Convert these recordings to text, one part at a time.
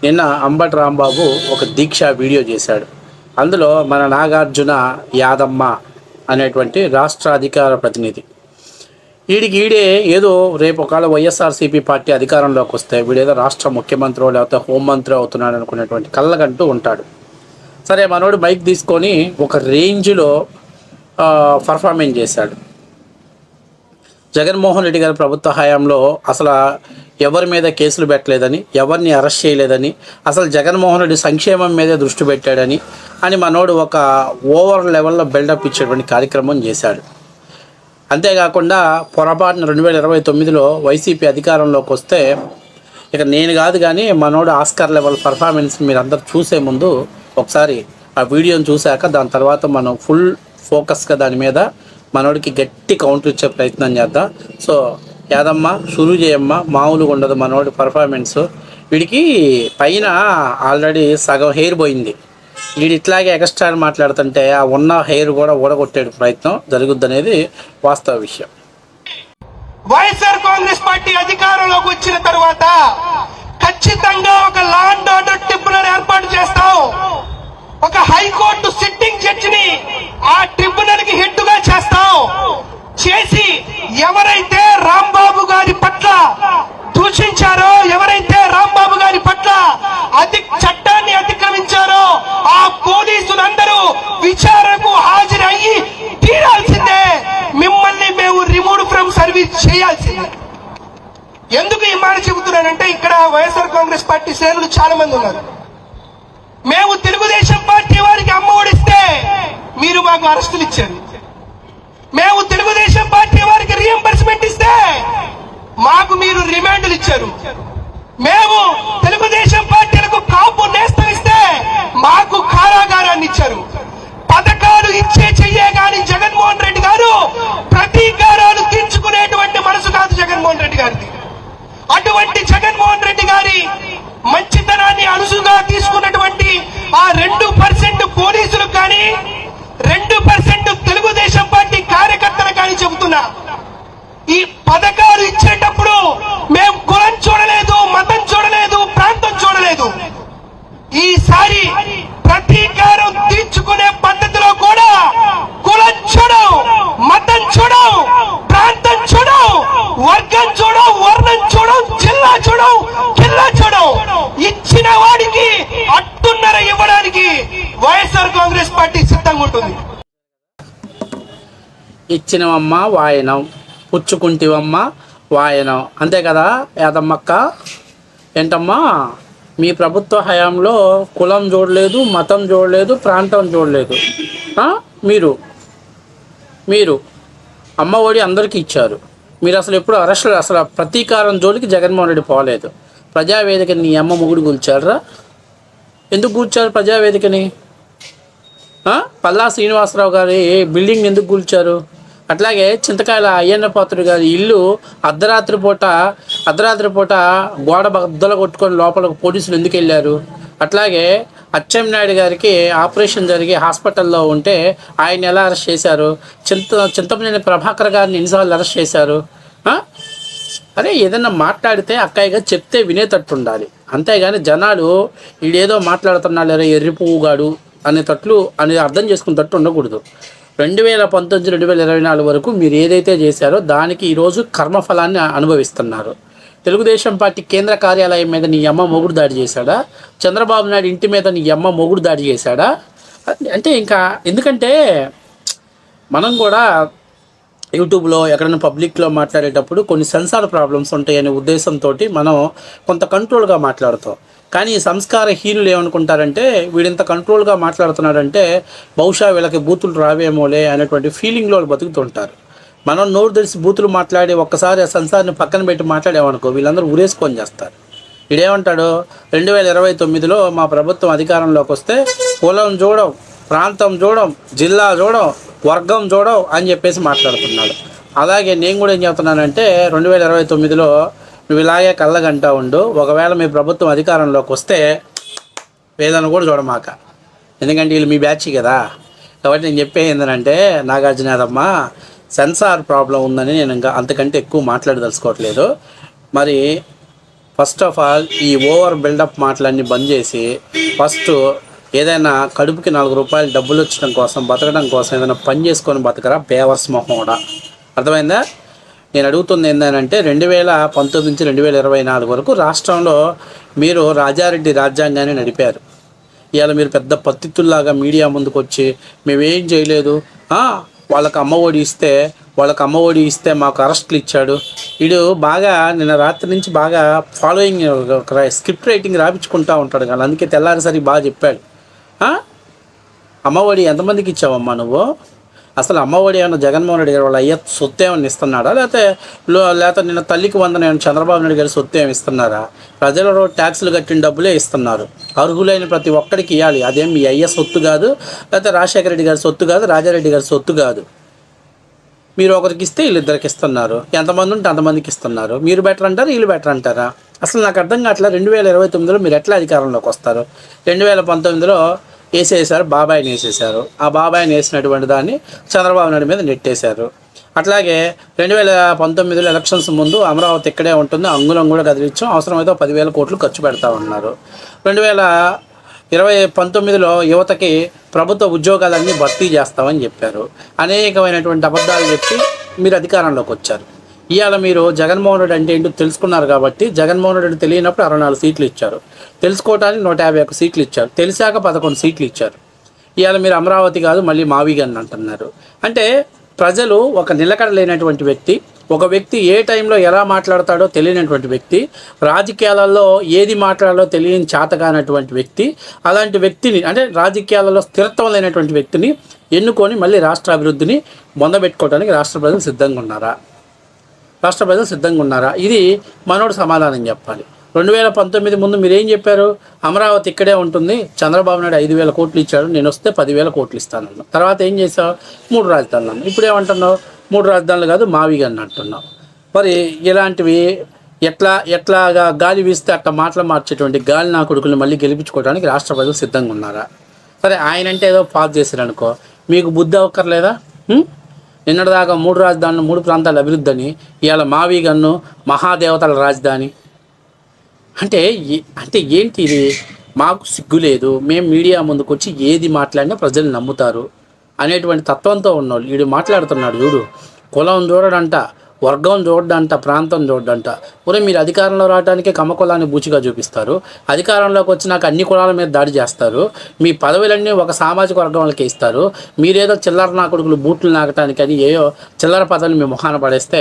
నిన్న అంబటి రాంబాబు ఒక దీక్ష వీడియో చేశాడు. అందులో మన నాగార్జున యాదమ్మ అనేటువంటి రాష్ట్ర అధికార ప్రతినిధి ఈడే ఏదో రేపు ఒకవేళ వైఎస్ఆర్సీపీ పార్టీ అధికారంలోకి వస్తే వీడేదో రాష్ట్ర ముఖ్యమంత్రి లేకపోతే హోంమంత్రి అవుతున్నాడు అనుకునేటువంటి కళ్ళగంటూ ఉంటాడు. సరే, మనోడు మైక్ తీసుకొని ఒక రేంజ్లో పర్ఫార్మెన్స్ చేశాడు. జగన్మోహన్ రెడ్డి గారి ప్రభుత్వ హయాంలో అసలు ఎవరి మీద కేసులు పెట్టలేదని, ఎవరిని అరెస్ట్ చేయలేదని, అసలు జగన్మోహన్ రెడ్డి సంక్షేమం మీదే దృష్టి పెట్టాడని మనోడు ఒక ఓవర్ లెవెల్లో బిల్డప్ ఇచ్చేటువంటి కార్యక్రమం చేశాడు. అంతేకాకుండా పొరపాటున 2029లో వైసీపీ అధికారంలోకి వస్తే ఇక నేను కాదు కానీ మనోడు ఆస్కార్ లెవెల్ పర్ఫార్మెన్స్ మీరు అందరు చూసే ముందు ఒకసారి ఆ వీడియోని చూశాక దాని తర్వాత మనం ఫుల్ ఫోకస్గా దాని మీద మనోడికి గట్టి కౌంటర్ ఇచ్చే ప్రయత్నం చేద్దాం. సో యాదమ్మ షురూ చేయమ్మ, మామూలుగా ఉండదు మనోడి పర్ఫార్మెన్స్. వీడికి పైన ఆల్రెడీ సగం హెయిర్ పోయింది. వీడు ఇట్లాగే ఎక్స్ట్రా మాట్లాడుతుంటే ఆ ఉన్న హెయిర్ కూడా ఊడగొట్టే ప్రయత్నం జరుగుద్ది అనేది వాస్తవ విషయం. వైఎస్ఆర్ కాంగ్రెస్ పార్టీ అధికారంలోకి వచ్చిన తర్వాత ఖచ్చితంగా ఒక లా అండ్ ఆర్డర్ ట్రిబ్యునల్ ఏర్పాటు చేస్తాం. ఒక హైకోర్టు సిట్టింగ్ జడ్జిని ఆ ట్రిబ్యునల్ కి హెడ్ గా చేస్తాం. చేసి ఎవరైతే రాంబాబు గారి పట్ల దూషించారో, ఎవరైతే రాంబాబు గారి పట్ల చట్టాన్ని అతిక్రమించారో ఆ పోలీసులందరూ విచారణకు హాజరయ్యి తీరాల్సిందే. మిమ్మల్ని మేము రిమూవ్ ఫ్రమ్ సర్వీస్ చేయాల్సిందే. ఎందుకు ఈ మాట చెబుతున్నానంటే ఇక్కడ వైఎస్ఆర్ కాంగ్రెస్ పార్టీ శ్రేణులు చాలా మంది ఉన్నారు. మేము తెలుగుదేశం పార్టీ వారికి అమ్మ ఒడిస్తే మీరు మాకు అరెస్టులు ఇచ్చారు. మేము తెలుగుదేశం పార్టీ వారికి రీఎంబర్స్మెంట్ ఇస్తే మాకు మీరు రిమాండ్లు ఇచ్చారు. మేము తెలుగుదేశం పార్టీలకు కాపు నేస్తం ఇస్తే మాకు కారాగారాన్ని ఇచ్చారు. పథకాలు ఇచ్చే చెయ్యే గాని జగన్మోహన్ రెడ్డి గారు ప్రతీకారాలు తీర్చుకునేటువంటి మనసు కాదు జగన్మోహన్ రెడ్డి గారిది. అటువంటి జగన్మోహన్ రెడ్డి గారి మంచితనాన్ని అలుసుగా తీసుకున్నటువంటి ఆ 2% పోలీసులు కానీ 2% తెలుగుదేశం పార్టీ కార్యకర్తలు కానీ చెబుతున్నా, ఈ పథకాలు ఇచ్చేటప్పుడు మేము కులం చూడలేదు, మతం చూడలేదు, ప్రాంతం చూడలేదు. ఈసారి ప్రతీకారం తీర్చుకునే పద్ధతిలో కూడా కులం చూడం, మతం చూడం, ప్రాంతం చూడం, వర్గం చూడం, వర్ణం చూడం, జిల్లా చూడం, జిల్లా చూడం. ఇచ్చిన వాడికి అట్టున్నర ఇవ్వడానికి వైఎస్ఆర్ కాంగ్రెస్ పార్టీ సిద్ధంగా ఉంటుంది. ఇచ్చినవమ్మ వాయనం, పుచ్చుకుంటివమ్మ వాయనం, అంతే కదా యాదమ్మక్క? ఏంటమ్మా, మీ ప్రభుత్వ హయాంలో కులం చూడలేదు, మతం చూడలేదు, ప్రాంతం చూడలేదు. మీరు అమ్మ ఒడి అందరికీ ఇచ్చారు. మీరు అసలు ఎప్పుడు అరెస్టులు, అసలు ప్రతీకారం జోలికి జగన్మోహన్ రెడ్డి పోలేదు. ప్రజావేదికని నీ అమ్మ మొగుడు కూల్చారా? ఎందుకు కూల్చారు ప్రజావేదికని? పల్లా శ్రీనివాసరావు గారి బిల్డింగ్ ఎందుకు కూల్చారు? అట్లాగే చింతకాయల అయ్యన్న పాత్రుడు గారి ఇల్లు అర్ధరాత్రి పూట గోడ బద్దలు కొట్టుకొని లోపలికి పోలీసులు ఎందుకు వెళ్ళారు? అట్లాగే అచ్చెన్నాయుడు గారికి ఆపరేషన్ జరిగి హాస్పిటల్లో ఉంటే ఆయన ఎలా అరెస్ట్ చేశారు? చింతమనేని ప్రభాకర్ గారిని ఎన్నిసార్లు అరెస్ట్ చేశారు? అరే, ఏదన్నా మాట్లాడితే అక్కయ్యగా చెప్తే వినేటట్టు ఉండాలి. అంతేగాని జనాలు వీడేదో మాట్లాడుతున్నాడు ఎర్రి పువ్వుగాడు అనేటట్లు అనేది అర్థం చేసుకునేటట్టు ఉండకూడదు. 2019, 2024 వరకు మీరు ఏదైతే చేశారో దానికి ఈరోజు కర్మఫలాన్ని అనుభవిస్తున్నారు. తెలుగుదేశం పార్టీ కేంద్ర కార్యాలయం మీద నీ అమ్మ మొగుడు దాడి చేశాడా? చంద్రబాబు నాయుడు ఇంటి మీద నీ అమ్మ మొగుడు దాడి చేశాడా? అంటే ఇంకా ఎందుకంటే మనం కూడా యూట్యూబ్లో ఎక్కడైనా పబ్లిక్లో మాట్లాడేటప్పుడు కొన్ని సెన్సార్ ప్రాబ్లమ్స్ ఉంటాయనే ఉద్దేశంతో మనం కొంత కంట్రోల్గా మాట్లాడతాం. కానీ ఈ సంస్కారహీనులు ఏమనుకుంటారంటే వీడింత కంట్రోల్గా మాట్లాడుతున్నాడంటే బహుశా వీళ్ళకి బూతులు రావేమోలే అనేటువంటి ఫీలింగ్లో వాళ్ళు బతుకుతుంటారు. మనం నోరు తెలిసి బూతులు మాట్లాడి ఒక్కసారి ఆ సంసారాన్ని పక్కన పెట్టి మాట్లాడేమనుకో వీళ్ళందరూ ఉరేసుకొని చేస్తారు. వీడేమంటాడు, 2029లో మా ప్రభుత్వం అధికారంలోకి వస్తే కులం చూడం, ప్రాంతం చూడం, జిల్లా చూడం, వర్గం చూడం అని చెప్పేసి మాట్లాడుతున్నాడు. అలాగే నేను కూడా ఏం చెప్తున్నానంటే 2029లో నువ్వు ఇలాగే కళ్ళగంటా ఉండు. ఒకవేళ మీ ప్రభుత్వం అధికారంలోకి వస్తే వేదన కూడా చూడమాక, ఎందుకంటే వీళ్ళు మీ బ్యాచ్ కదా. కాబట్టి నేను చెప్పేది ఏంటంటే నాగార్జున యాదమ్మ సెన్సార్ ప్రాబ్లం ఉందని నేను ఇంకా అంతకంటే ఎక్కువ మాట్లాడదలుచుకోవట్లేదు. మరి ఫస్ట్ ఆఫ్ ఆల్ ఈ ఓవర్ బిల్డప్ మాటలన్నీ బంద్ చేసి ఫస్ట్ ఏదైనా కడుపుకి 4 రూపాయలు డబ్బులు వచ్చడం కోసం బతకడం కోసం ఏదైనా పని చేసుకొని బతకరా బేవర్స్ మొహం కూడా. అర్థమైందా? నేను అడుగుతుంది ఏంటంటే 2019 నుంచి 2024 వరకు రాష్ట్రంలో మీరు రాజారెడ్డి రాజ్యాంగాన్ని నడిపారు. ఇవాళ మీరు పెద్ద పత్తితుల్లాగా మీడియా ముందుకు వచ్చి మేమేం చేయలేదు, వాళ్ళకి అమ్మఒడి ఇస్తే మాకు అరెస్టులు ఇచ్చాడు. వీడు బాగా నిన్న రాత్రి నుంచి బాగా ఫాలోయింగ్ స్క్రిప్ట్ రైటింగ్ రాపించుకుంటూ ఉంటాడు కదా, అందుకే తెల్లారిసరి బాగా చెప్పాడు. అమ్మఒడి ఎంతమందికి ఇచ్చావమ్మా నువ్వు? అసలు అమ్మఒడి ఏమన్నా జగన్మోహన్ రెడ్డి గారు వాళ్ళ అయ్య సొత్తు ఏమన్నా ఇస్తున్నాడా, లేకపోతే నిన్న తల్లికి వందన చంద్రబాబు నాయుడు గారి సొత్తు ఏమి ఇస్తున్నారా? ప్రజలు ట్యాక్సులు కట్టిన డబ్బులే ఇస్తున్నారు. అర్హులైన ప్రతి ఒక్కడికి ఇవ్వాలి. అదేం మీ అయ్య సొత్తు కాదు, లేకపోతే రాజశేఖర రెడ్డి గారి సొత్తు కాదు, రాజారెడ్డి గారి సొత్తు కాదు. మీరు ఒకరికి ఇస్తే వీళ్ళిద్దరికి ఇస్తున్నారు. ఎంతమంది ఉంటే అంతమందికి ఇస్తున్నారు. మీరు బెటర్ అంటారు, వీళ్ళు బెటర్ అంటారా? అసలు నాకు అర్థం కావట్లా. 2029లో మీరు ఎట్లా అధికారంలోకి వస్తారు? 2019లో వేసేసారు, బాబాయిని వేసేసారు. ఆ బాబాయిని వేసినటువంటి దాన్ని చంద్రబాబు నాయుడు మీద నెట్టేశారు. అట్లాగే 2019లో ఎలక్షన్స్ ముందు అమరావతి ఇక్కడే ఉంటుంది, అంగుళం కూడా కదిలించాం, అవసరమైతే 10,000 కోట్లు ఖర్చు పెడతా ఉన్నారు. 2019లో యువతకి ప్రభుత్వ ఉద్యోగాలన్నీ భర్తీ చేస్తామని చెప్పారు. అనేకమైనటువంటి అబద్ధాలు చెప్పి మీరు అధికారంలోకి వచ్చారు. ఇవాళ మీరు జగన్మోహన్ రెడ్డి అంటే ఏంటో తెలుసుకున్నారు కాబట్టి, జగన్మోహన్ రెడ్డి తెలియనప్పుడు 64 సీట్లు ఇచ్చారు, తెలుసుకోవడానికి 151 సీట్లు ఇచ్చారు, తెలిసాక 11 సీట్లు ఇచ్చారు. ఇవాళ మీరు అమరావతి కాదు మళ్ళీ మావిగన్ అంటున్నారు. అంటే ప్రజలు ఒక నిలకడ లేనటువంటి వ్యక్తి, ఒక వ్యక్తి ఏ టైంలో ఎలా మాట్లాడతాడో తెలియనటువంటి వ్యక్తి, రాజకీయాలలో ఏది మాట్లాడాలో తెలియని చేతగానటువంటి వ్యక్తి, అలాంటి వ్యక్తిని అంటే రాజకీయాలలో స్థిరత్వం లేనటువంటి వ్యక్తిని ఎన్నుకొని మళ్ళీ రాష్ట్ర అభివృద్ధిని పొందబెట్టుకోవడానికి రాష్ట్ర ప్రజలు సిద్ధంగా ఉన్నారా? ఇది మనోడు సమాధానం చెప్పాలి. 2019 ముందు మీరేం చెప్పారు? అమరావతి ఇక్కడే ఉంటుంది, చంద్రబాబు నాయుడు 5,000 కోట్లు ఇచ్చాడు, నేను వస్తే 10,000 కోట్లు ఇస్తానన్నాను. తర్వాత ఏం చేసావు? 3 రాజధానులు. ఇప్పుడు ఏమంటున్నావు? 3 రాజధానులు కాదు మావిగన్ అంటున్నావు. మరి ఇలాంటివి ఎట్లాగా గాలి వీస్తే అట్లా మాటలు మార్చేటువంటి గాలి నా కొడుకులు మళ్ళీ గెలిపించుకోవడానికి రాష్ట్ర ప్రజలు సిద్ధంగా ఉన్నారా? సరే, ఆయన అంటే ఏదో పాస్ చేశారనుకో, మీకు బుద్ధి అవ్వక్కర్లేదా? నిన్నటిదాకా 3 రాజధానులు 3 ప్రాంతాల అభివృద్ధి అని, ఇవాళ మావిగన్ను మహాదేవతల రాజధాని అంటే ఏంటి ఇది? మాకు సిగ్గు లేదు, మేము మీడియా ముందుకు వచ్చి ఏది మాట్లాడినా ప్రజలు నమ్ముతారు అనేటువంటి తత్వంతో ఉన్నోళ్ళు. వీడు మాట్లాడుతున్నాడు చూడు, కులం చూడడంట, వర్గం చూడడంట, ప్రాంతం చూడడంట. ఒరే, మీరు అధికారంలో రావడానికే కమ్మ కులాన్ని బూచిగా చూపిస్తారు, అధికారంలోకి వచ్చినాక అన్ని కులాల మీద దాడి చేస్తారు, మీ పదవులన్నీ ఒక సామాజిక వర్గం వాళ్ళకి ఇస్తారు, మీరేదో చిల్లర నా కొడుకులు బూట్లు నాకటానికని ఏయో చిల్లర పదవులు మీ మొహాన పడేస్తే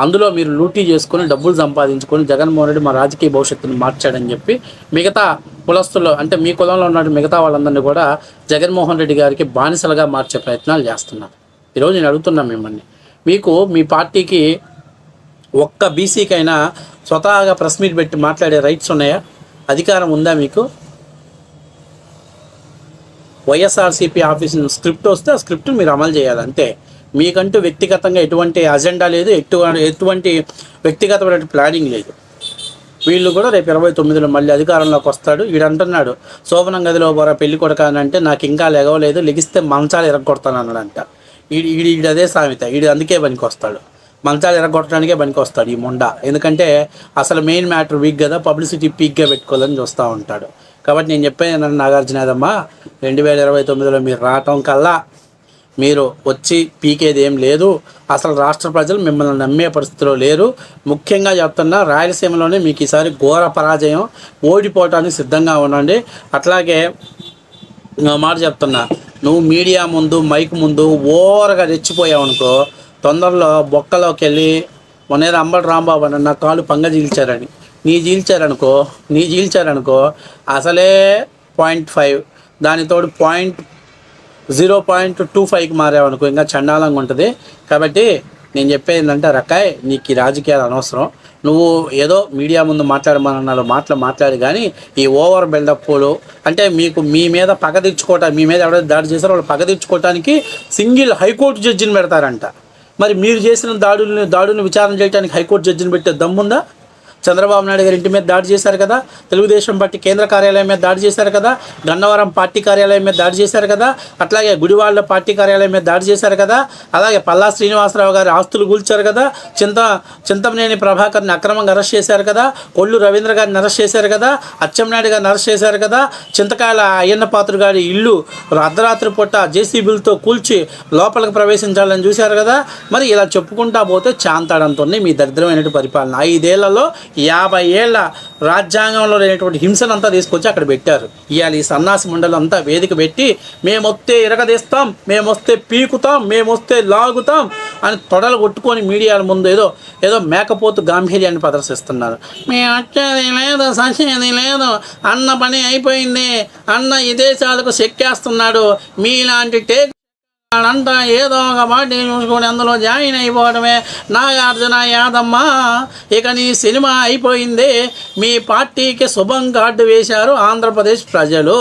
అందులో మీరు లూటీ చేసుకొని డబ్బులు సంపాదించుకొని జగన్మోహన్ రెడ్డి మా రాజకీయ భవిష్యత్తును మార్చాడని చెప్పి మిగతా కులస్తులు అంటే మీ కులంలో ఉన్న మిగతా వాళ్ళందరినీ కూడా జగన్మోహన్ రెడ్డి గారికి బానిసలుగా మార్చే ప్రయత్నాలు చేస్తున్నారు. ఈరోజు నేను అడుగుతున్నాను మిమ్మల్ని, మీకు మీ పార్టీకి ఒక్క బీసీకైనా స్వతహాగా ప్రెస్ మీట్ పెట్టి మాట్లాడే రైట్స్ ఉన్నాయా? అధికారం ఉందా మీకు? వైఎస్ఆర్సీపీ ఆఫీస్ స్క్రిప్ట్ వస్తే ఆ స్క్రిప్ట్ మీరు అమలు చేయాలి అంతే. మీకంటూ వ్యక్తిగతంగా ఎటువంటి అజెండా లేదు, ఎటువంటి వ్యక్తిగతమైన ప్లానింగ్ లేదు. వీళ్ళు కూడా రేపు 29లో మళ్ళీ అధికారంలోకి వస్తాడు. వీడు అంటున్నాడు శోభనం గదిలో బోరా పెళ్లి కొడక అని అంటే నాకు ఇంకా లెగవలేదు, లెగిస్తే మంచాలు ఎరగొడతాను అన్నాడంట. ఈడు అదే సామెత, ఈడు అందుకే పనికి వస్తాడు, మంచాలు ఎరగొట్టడానికే పనికి వస్తాడు ఈ మొండ. ఎందుకంటే అసలు మెయిన్ మ్యాటర్ వీక్ కదా, పబ్లిసిటీ పీక్గా పెట్టుకోవాలని చూస్తూ ఉంటాడు. కాబట్టి నేను చెప్పాను నాగార్జున యాదమ్మ, 2029లో మీరు రావటం కల్లా మీరు వచ్చి పీకేది ఏం లేదు. అసలు రాష్ట్ర ప్రజలు మిమ్మల్ని నమ్మే పరిస్థితిలో లేరు. ముఖ్యంగా చెప్తున్నా, రాయలసీమలోనే మీకు ఈసారి ఘోర పరాజయం, ఓడిపోవటానికి సిద్ధంగా ఉండండి. అట్లాగే మాట చెప్తున్నా, నువ్వు మీడియా ముందు మైక్ ముందు ఓవర్గా రెచ్చిపోయావు అనుకో, తొందరలో బొక్కలోకి వెళ్ళి మొన్నేదో అంబటి రాంబాబు అని నా కాలు పంగ చీల్చారని నీ చీల్చారనుకో అసలే 0.5 దానితోడు 0.25కి మారావనుకో ఇంకా చండాలంగా ఉంటుంది. కాబట్టి నేను చెప్పేది ఏంటంటే, రకాయ్ నీకు ఈ రాజకీయాలు అనవసరం. నువ్వు ఏదో మీడియా ముందు మాట్లాడమన్నారు మాట్లాడి కానీ ఈ ఓవర్ బిల్డప్లు అంటే మీ మీద పగ తెచ్చుకోవటానికి, మీ మీద ఎవరైతే దాడి చేశారో వాళ్ళు పగ తెచ్చుకోవటానికి సింగిల్ హైకోర్టు జడ్జిని పెడతారంట. మరి మీరు చేసిన దాడులను విచారణ చేయడానికి హైకోర్టు జడ్జిని పెట్టే దమ్ముందా? చంద్రబాబు నాయుడు గారి ఇంటి మీద దాడి చేశారు కదా, తెలుగుదేశం పార్టీ కేంద్ర కార్యాలయం మీద దాడి చేశారు కదా, గన్నవరం పార్టీ కార్యాలయం మీద దాడి చేశారు కదా, అట్లాగే గుడివాళ్ళ పార్టీ కార్యాలయం మీద దాడి చేశారు కదా, అలాగే పల్లా శ్రీనివాసరావు గారి ఆస్తులు కూల్చారు కదా, చింతమనేని ప్రభాకర్ని అక్రమంగా అరెస్ట్ చేశారు కదా, కొల్లు రవీంద్ర గారిని అరెస్ట్ చేశారు కదా, అచ్చెన్నాయుడు గారిని అరెస్ట్ చేశారు కదా, చింతకాయల అయ్యన్న పాత్ర గారి ఇల్లు అర్ధరాత్రి పూట జేసీబీలతో కూల్చి లోపలికి ప్రవేశించాలని చూశారు కదా. మరి ఇలా చెప్పుకుంటా పోతే చాంతాడంతో మీ దరిద్రమైనటువంటి పరిపాలన 5 ఏళ్లలో 50 ఏళ్ల రాజ్యాంగంలో లేనటువంటి హింసనంతా తీసుకొచ్చి అక్కడ పెట్టారు. ఇవాళ ఈ సన్నాసి మండలం అంతా వేదిక పెట్టి మేమొస్తే ఇరగదీస్తాం, మేమొస్తే పీకుతాం, మేమొస్తే లాగుతాం అని తొడలు కొట్టుకొని మీడియాల ముందు ఏదో మేకపోతు గాంభీర్యాన్ని ప్రదర్శిస్తున్నారు. మేము వచ్చేది లేదు, సచేది లేదు, అన్న పని అయిపోయింది, అన్న ఈ దేశాలకు చెక్కేస్తున్నాడు, మీలాంటి అంతా ఏదో ఒక పార్టీ చూసుకొని అందులో జాయిన్ అయిపోవడమే. నాగార్జున యాదమ్మ, ఇక నీ సినిమా అయిపోయింది, మీ పార్టీకి శుభం కార్డు వేశారు ఆంధ్రప్రదేశ్ ప్రజలు.